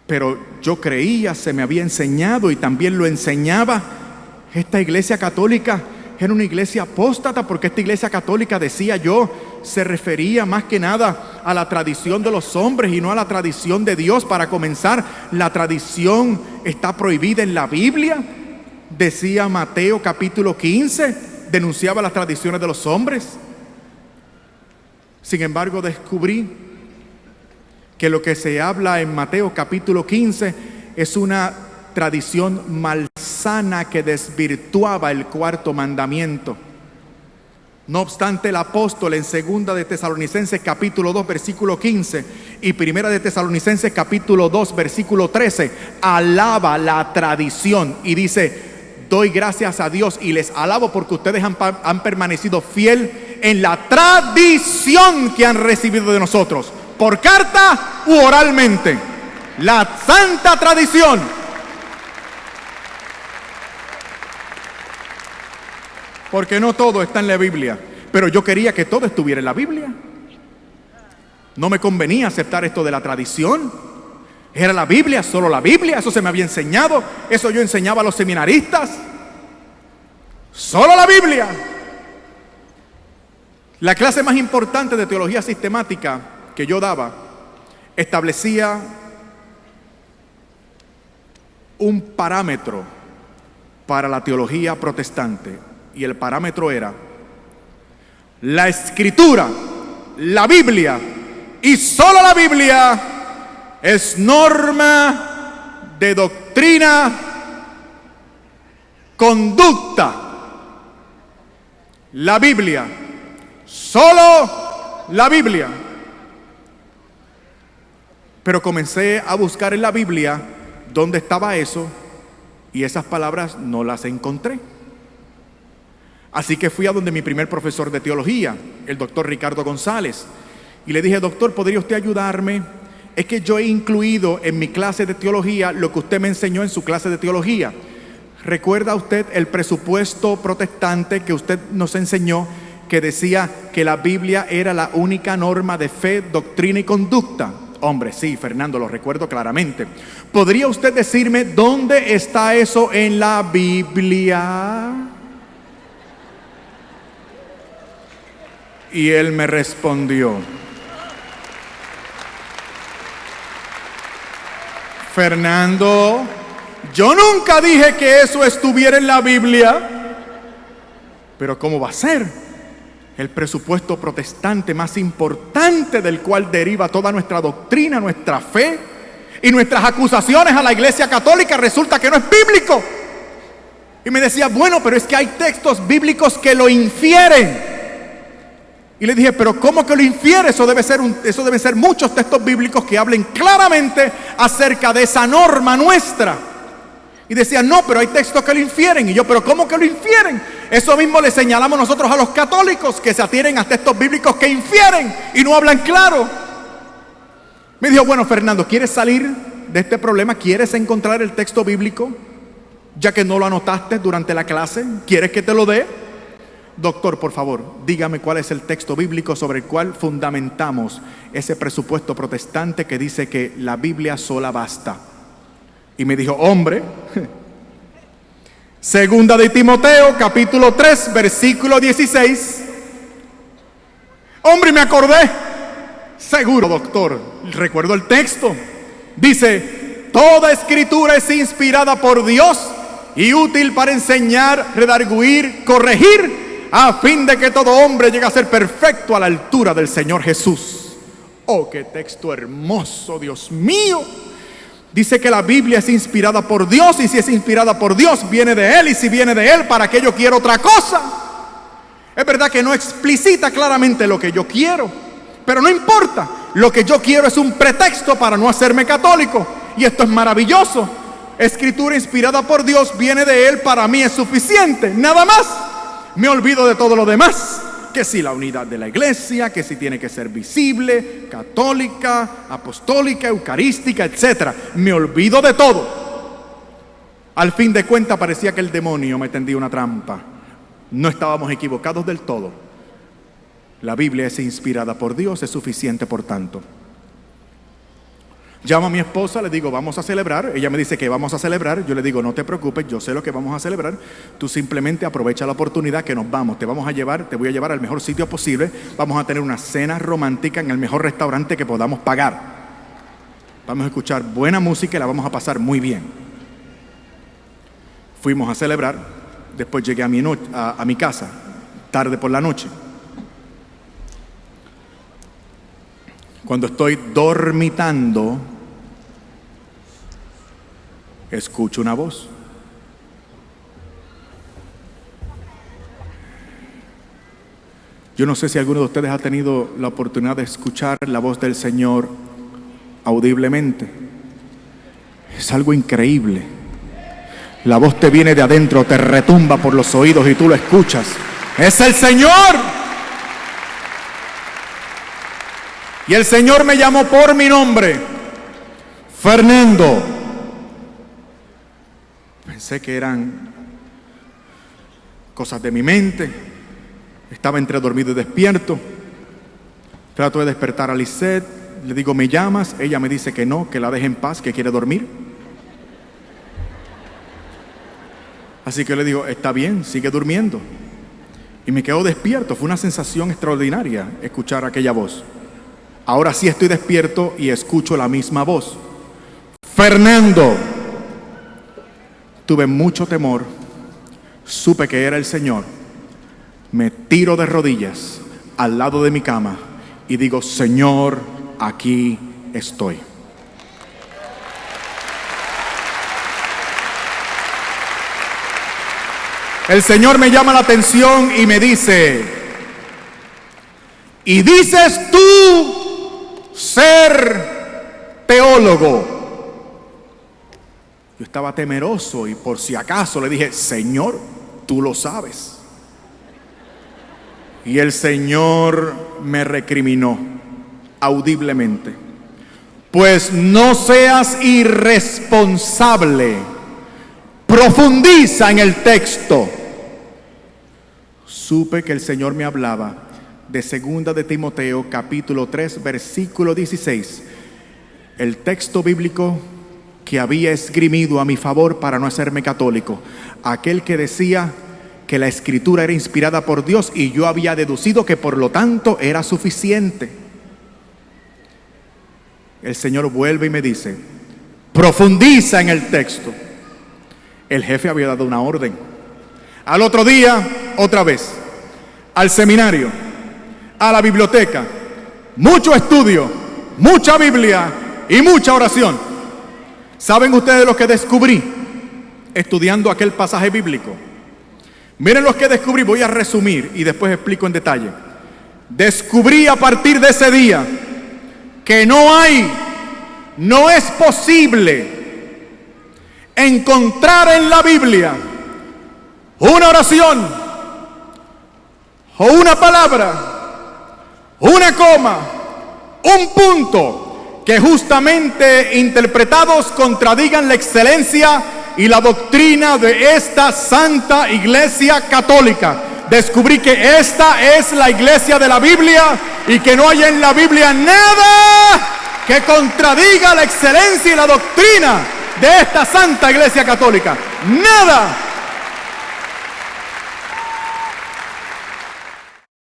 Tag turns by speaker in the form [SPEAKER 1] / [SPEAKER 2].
[SPEAKER 1] Pero yo creía, se me había enseñado y también lo enseñaba. Esta iglesia católica era una iglesia apóstata, porque esta iglesia católica, decía yo, se refería más que nada a la tradición de los hombres y no a la tradición de Dios. Para comenzar, la tradición está prohibida en la Biblia. Decía Mateo capítulo 15, denunciaba las tradiciones de los hombres. Sin embargo, descubrí que lo que se habla en Mateo capítulo 15 es una tradición malsana que desvirtuaba el cuarto mandamiento. No obstante, el apóstol en 2 de Tesalonicenses capítulo 2 versículo 15 y 1 de Tesalonicenses capítulo 2 versículo 13 alaba la tradición y dice: doy gracias a Dios y les alabo porque ustedes han permanecido fiel en la tradición que han recibido de nosotros, por carta u oralmente. La santa tradición. Porque no todo está en la Biblia, pero yo quería que todo estuviera en la Biblia. No me convenía aceptar esto de la tradición. Era la Biblia, solo la Biblia. Eso se me había enseñado. Eso yo enseñaba a los seminaristas. Solo la Biblia. La clase más importante de teología sistemática que yo daba establecía un parámetro para la teología protestante, y el parámetro era la Escritura, la Biblia, y solo la Biblia es norma de doctrina, conducta. La Biblia, solo la Biblia. Pero comencé a buscar en la Biblia dónde estaba eso, y esas palabras no las encontré. Así que fui a donde mi primer profesor de teología, el doctor Ricardo González, y le dije: doctor, ¿podría usted ayudarme? Es que yo he incluido en mi clase de teología lo que usted me enseñó en su clase de teología. ¿Recuerda usted el presupuesto protestante que usted nos enseñó, que decía que la Biblia era la única norma de fe, doctrina y conducta? Hombre, sí, Fernando, lo recuerdo claramente. ¿Podría usted decirme dónde está eso en la Biblia? Y él me respondió: Fernando, yo nunca dije que eso estuviera en la Biblia. Pero ¿cómo va a ser? El presupuesto protestante más importante, del cual deriva toda nuestra doctrina, nuestra fe y nuestras acusaciones a la Iglesia Católica, resulta que no es bíblico. Y me decía: bueno, pero es que hay textos bíblicos que lo infieren. Y le dije: pero ¿cómo que lo infiere? Eso deben ser muchos textos bíblicos que hablen claramente acerca de esa norma nuestra. Y decía: no, pero hay textos que lo infieren. Y yo: pero ¿cómo que lo infieren? Eso mismo le señalamos nosotros a los católicos, que se atienen a textos bíblicos que infieren y no hablan claro. Me dijo: bueno, Fernando, ¿quieres salir de este problema? ¿Quieres encontrar el texto bíblico? Ya que no lo anotaste durante la clase, ¿quieres que te lo dé? Doctor, por favor, dígame cuál es el texto bíblico sobre el cual fundamentamos ese presupuesto protestante que dice que la Biblia sola basta. Y me dijo: hombre, 2 de Timoteo capítulo 3 versículo 16. Hombre, me acordé. Seguro, doctor, recuerdo el texto. Dice: toda escritura es inspirada por Dios y útil para enseñar, redarguir, corregir, a fin de que todo hombre llegue a ser perfecto a la altura del Señor Jesús. Oh, qué texto hermoso, Dios mío. Dice que la Biblia es inspirada por Dios, y si es inspirada por Dios, viene de Él, y si viene de Él, ¿para qué yo quiero otra cosa? Es verdad que no explicita claramente lo que yo quiero, pero no importa. Lo que yo quiero es un pretexto para no hacerme católico, y esto es maravilloso. Escritura inspirada por Dios, viene de Él, para mí es suficiente, nada más. Me olvido de todo lo demás, que si la unidad de la iglesia, que si tiene que ser visible, católica, apostólica, eucarística, etc. Me olvido de todo. Al fin de cuentas parecía que el demonio me tendía una trampa. No estábamos equivocados del todo. La Biblia es inspirada por Dios, es suficiente por tanto. Llamo a mi esposa, le digo, vamos a celebrar. Ella me dice que vamos a celebrar. Yo le digo, no te preocupes, yo sé lo que vamos a celebrar. Tú simplemente aprovecha la oportunidad que nos vamos. Te voy a llevar al mejor sitio posible. Vamos a tener una cena romántica en el mejor restaurante que podamos pagar. Vamos a escuchar buena música y la vamos a pasar muy bien. Fuimos a celebrar. Después llegué a mi casa, tarde por la noche. Cuando estoy dormitando, escucho una voz. Yo no sé si alguno de ustedes ha tenido la oportunidad de escuchar la voz del Señor audiblemente. Es algo increíble. La voz te viene de adentro, te retumba por los oídos y tú lo escuchas. ¡Es el Señor! Y el Señor me llamó por mi nombre, Fernando. Pensé que eran cosas de mi mente. Estaba entre dormido y despierto. Trato de despertar a Lisette. Le digo, ¿me llamas? Ella me dice que no, que la deje en paz, que quiere dormir. Así que le digo, está bien, sigue durmiendo. Y me quedo despierto. Fue una sensación extraordinaria escuchar aquella voz. Ahora sí estoy despierto y escucho la misma voz. Fernando. Tuve mucho temor. Supe que era el Señor. Me tiro de rodillas al lado de mi cama y digo, Señor, aquí estoy. El Señor me llama la atención y me dice, ¿y dices tú ser teólogo? Yo estaba temeroso y por si acaso le dije, Señor, tú lo sabes. Y el Señor me recriminó audiblemente. Pues no seas irresponsable. Profundiza en el texto. Supe que el Señor me hablaba de 2 de Timoteo, capítulo 3, versículo 16. El texto bíblico que había esgrimido a mi favor para no hacerme católico. Aquel que decía que la Escritura era inspirada por Dios y yo había deducido que por lo tanto era suficiente. El Señor vuelve y me dice, profundiza en el texto. El jefe había dado una orden. Al otro día, otra vez, al seminario, a la biblioteca, mucho estudio, mucha Biblia y mucha oración. ¿Saben ustedes lo que descubrí estudiando aquel pasaje bíblico? Miren lo que descubrí, voy a resumir y después explico en detalle. Descubrí a partir de ese día que no es posible encontrar en la Biblia una oración o una palabra, una coma, un punto que justamente interpretados contradigan la excelencia y la doctrina de esta Santa Iglesia Católica. Descubrí que esta es la iglesia de la Biblia y que no hay en la Biblia nada que contradiga la excelencia y la doctrina de esta Santa Iglesia Católica. Nada.